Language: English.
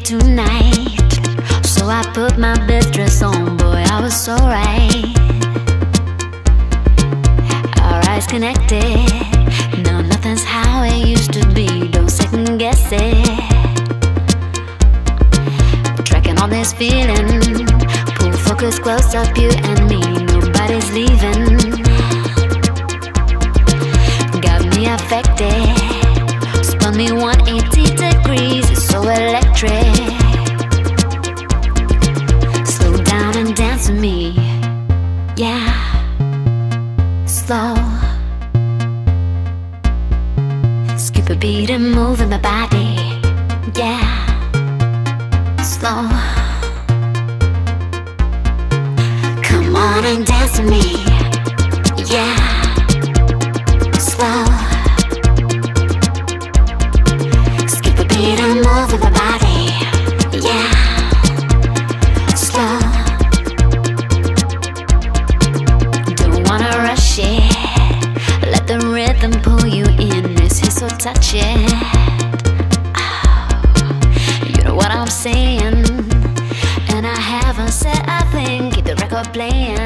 tonight. So I put my best dress on, boy, I was so right. Our eyes connected, no, nothing's how it used to be. Don't second guess it. Tracking on this feeling, pull focus close up, you and me. Nobody's leaving. Got me affected, spun me 180 degrees. It's so electric. Slow down and dance with me, yeah. Slow. Skip a beat and move in my body, yeah. Slow. Come on and dance with me, yeah. Slow. Skip a beat and move in my body, yeah. Slow. Don't wanna rush it, let the rhythm pull you in. This is so touching. Oh, you know what I'm saying, and I haven't said a thing. Keep the record playing.